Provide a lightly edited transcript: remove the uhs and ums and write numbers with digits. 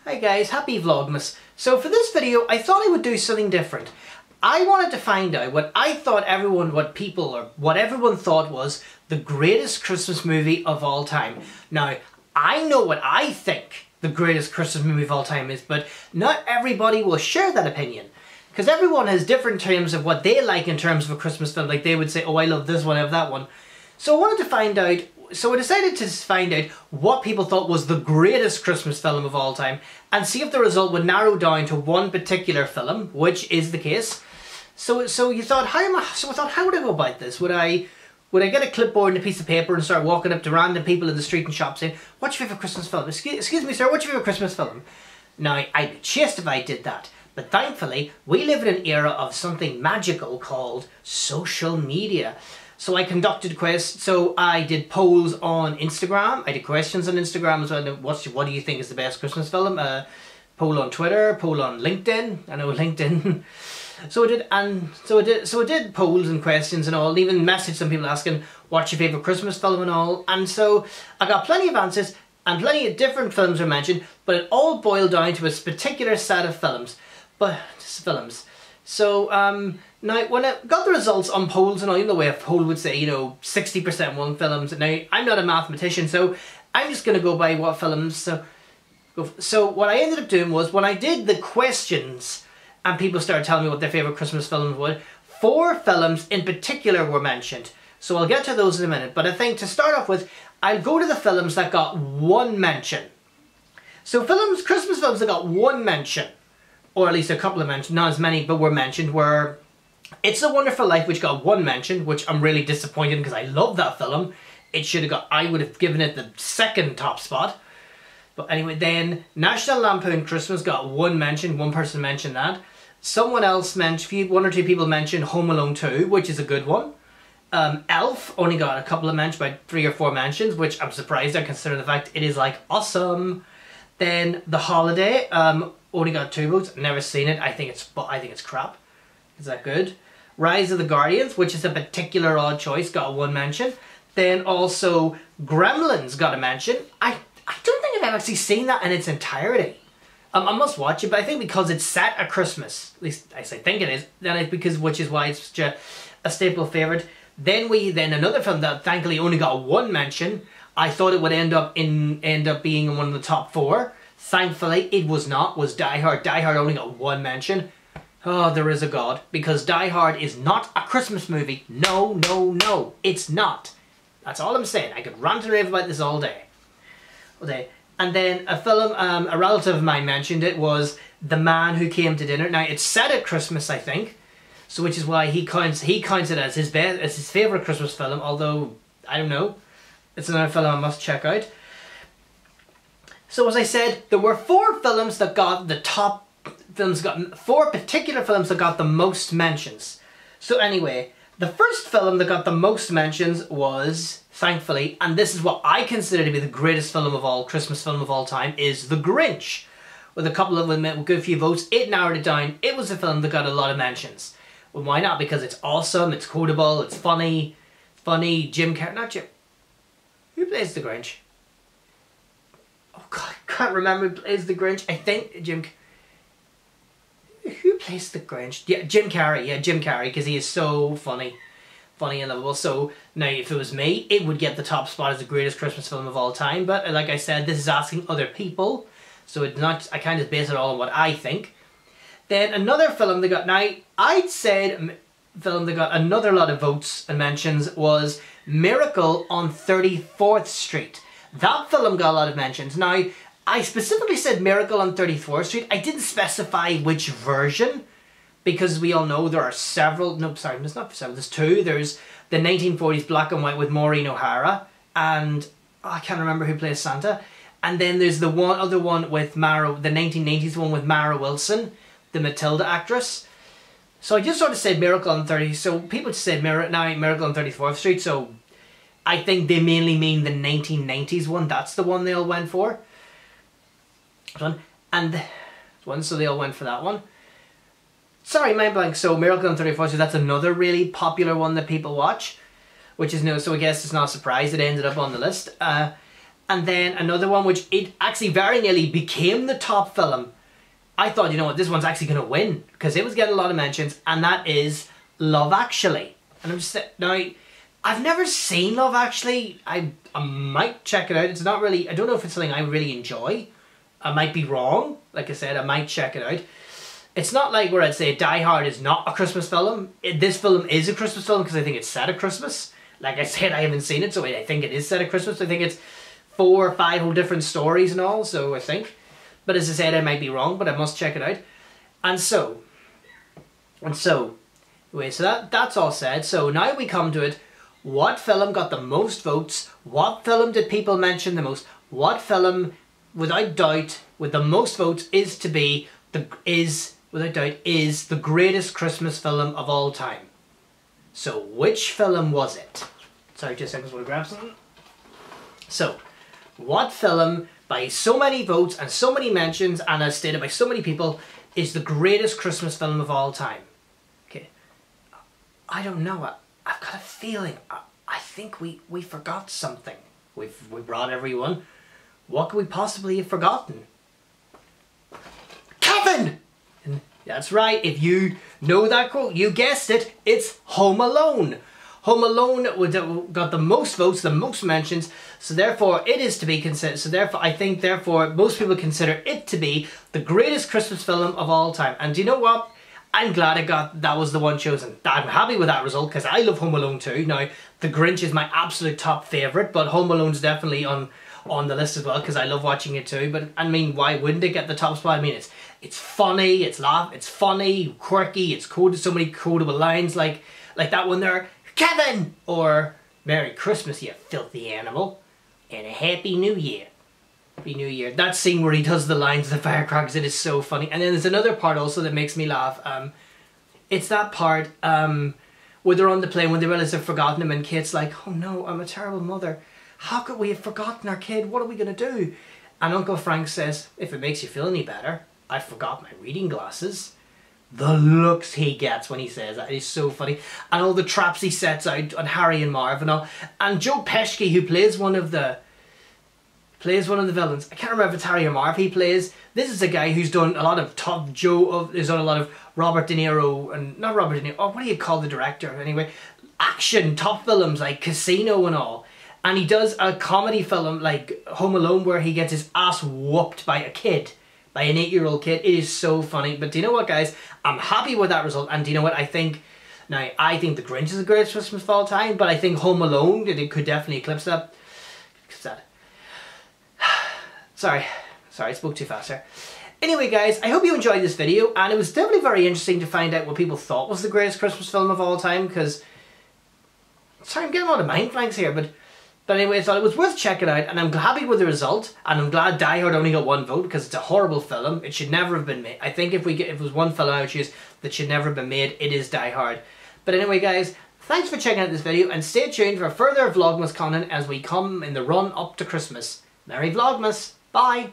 Hi guys, happy Vlogmas. So for this video, I thought I would do something different. I wanted to find out what everyone thought was the greatest Christmas movie of all time. Now, I know what I think the greatest Christmas movie of all time is, but not everybody will share that opinion. Because everyone has different terms of what they like in terms of a Christmas film. Like they would say, oh, I love this one, I love that one. So I wanted to find out, so I decided to find out what people thought was the greatest Christmas film of all time and see if the result would narrow down to one particular film, which is the case. So you thought, I thought, how would I go about this? Would I get a clipboard and a piece of paper and start walking up to random people in the street and shop saying, what's your favourite Christmas film? Excuse me, sir, what's your favourite Christmas film? Now, I'd be chased if I did that. But thankfully, we live in an era of something magical called social media. So I conducted questions, so I did polls on Instagram, I did questions on Instagram as well, what do you think is the best Christmas film? Poll on Twitter, poll on LinkedIn, I know LinkedIn. So I did polls and questions and all, and even messaged some people asking, what's your favourite Christmas film and all, and so I got plenty of answers, and plenty of different films were mentioned, but it all boiled down to a particular set of films. So, now, when I got the results on polls and all, the way a poll would say, 60% won films. Now, I'm not a mathematician, so I'm just going to go by what films. So what I ended up doing was, when I did the questions and people started telling me what their favourite Christmas films were, 4 films in particular were mentioned. So I'll get to those in a minute. But I think to start off with, I'll go to the films that got 1 mention. So Christmas films that got 1 mention, or at least a couple of mentions, not as many, but were mentioned, were It's a Wonderful Life, which got 1 mention, which I'm really disappointed because I love that film. It should have got, I would have given it the 2nd top spot. But anyway, then National Lampoon Christmas got 1 mention, 1 person mentioned that. Someone else mentioned, 1 or 2 people mentioned Home Alone 2, which is a good one. Elf only got a couple of mentions, about 3 or 4 mentions, which I'm surprised at considering the fact it is like awesome. Then The Holiday only got 2 votes. Never seen it. I think it's crap. Is that good? Rise of the Guardians, which is a particular odd choice, got 1 mention. Then also Gremlins got a mention. I don't think I've actually seen that in its entirety. I must watch it, but I think because it's set at Christmas, at least I think it is, which is why it's such a staple favourite. Then another film that thankfully only got 1 mention. I thought it would end up being in one of the top 4. Thankfully, it was not. Was Die Hard. Die Hard only got 1 mention. Oh, there is a God, because Die Hard is not a Christmas movie. No, no, no, it's not. That's all I'm saying. I could rant and rave about this all day. And then a film, a relative of mine mentioned it, was The Man Who Came to Dinner. Now, it's set at Christmas, I think, so which is why he counts it as his favourite Christmas film, although, I don't know. It's another film I must check out. So as I said, there were 4 films that got the top 4 particular films that got the most mentions. So anyway, the first film that got the most mentions was, thankfully, and this is what I consider to be the greatest Christmas film of all time, is The Grinch. With a couple of a good few votes, it narrowed it down. It was a film that got a lot of mentions. Well, why not? Because it's awesome, it's quotable, it's funny, Jim Carrey, not Jim. Who plays the Grinch? Oh God, I can't remember who plays the Grinch. I think who plays the Grinch? Yeah, Jim Carrey. Yeah, Jim Carrey, because he is so funny and lovable. So now, if it was me, it would get the top spot as the greatest Christmas film of all time. But like I said, this is asking other people, so it's not. I can't just base it all on what I think. Then another film that got, now I'd said film that got another lot of votes and mentions was Miracle on 34th Street. That film got a lot of mentions. Now, I specifically said Miracle on 34th Street. I didn't specify which version, because we all know there are several. No, sorry, there's not several. There's 2. There's the 1940s black and white with Maureen O'Hara, and I can't remember who plays Santa. And then there's the other one with the 1980s one with Mara Wilson, the Matilda actress. So I just sort of said Miracle on 30. So people just said Miracle on 34th Street. So I think they mainly mean the 1990s one. That's the one they all went for. So they all went for that one. Sorry, mind blank. So Miracle on 34th Street, that's another really popular one that people watch, which is no. So I guess it's not a surprise it ended up on the list. And then another one which it actually very nearly became the top film. I thought, you know what, this one's actually going to win because it was getting a lot of mentions, and that is Love Actually. And I'm just now, I've never seen Love Actually. I might check it out. It's not really, I don't know if it's something I really enjoy. I might be wrong. Like I said, I might check it out. It's not like where I'd say Die Hard is not a Christmas film. This film is a Christmas film because I think it's set at Christmas. Like I said, I haven't seen it, so I think it is set at Christmas. I think it's 4 or 5 whole different stories and all, so I think. But as I said, I might be wrong, but I must check it out. And so, wait, so that's all said. So now we come to it. What film got the most votes? What film did people mention the most? What film, without doubt, with the most votes is without doubt, is the greatest Christmas film of all time? So, which film was it? Sorry, just a second, I want to grab something. So, what film, by so many votes and so many mentions, and as stated by so many people, is the greatest Christmas film of all time? Okay, I don't know. I've got a feeling. I think we forgot something. We brought everyone. What could we possibly have forgotten? Kevin! And that's right. If you know that quote, you guessed it. It's Home Alone. Home Alone got the most votes, the most mentions, so therefore it is to be considered. So therefore, I think most people consider it to be the greatest Christmas film of all time. And do you know what? I'm glad that was the one chosen. I'm happy with that result because I love Home Alone too. Now, The Grinch is my absolute top favourite, but Home Alone's definitely on the list as well because I love watching it too. But I mean, why wouldn't it get the top spot? I mean, it's funny, it's funny, quirky, it's coded, so many quotable lines like that one there. Kevin! Or Merry Christmas, you filthy animal. And a Happy New Year. Happy New Year. That scene where he does the lines of the firecrackers, it is so funny. And then there's another part also that makes me laugh. It's that part where they're on the plane when they realise they've forgotten him and Kate's like, oh no, I'm a terrible mother. How could we have forgotten our kid? What are we going to do? And Uncle Frank says, if it makes you feel any better, I forgot my reading glasses. The looks he gets when he says that is so funny. And all the traps he sets out on Harry and Marv and all. And Joe Pesci, who plays one of the villains. I can't remember if it's Harry or Marv he plays. This is a guy who's done a lot of who's done a lot of Robert De Niro and not Robert De Niro. Oh, what do you call the director anyway? Action top films like Casino and all. And he does a comedy film like Home Alone where he gets his ass whooped by a kid. By an 8-year-old kid. It is so funny. But do you know what, guys? I'm happy with that result. And do you know what? I think The Grinch is the greatest Christmas of all time. But I think Home Alone, it could definitely eclipse that. Sorry, I spoke too fast there. Anyway, guys, I hope you enjoyed this video. And it was definitely very interesting to find out what people thought was the greatest Christmas film of all time. Because, sorry, I'm getting a lot of mind blanks here. But anyway, I thought it was worth checking out, and I'm happy with the result, and I'm glad Die Hard only got 1 vote, because it's a horrible film. It should never have been made. I think if it was one film I would choose that should never have been made, it is Die Hard. But anyway, guys, thanks for checking out this video, and stay tuned for further Vlogmas content as we come in the run up to Christmas. Merry Vlogmas! Bye!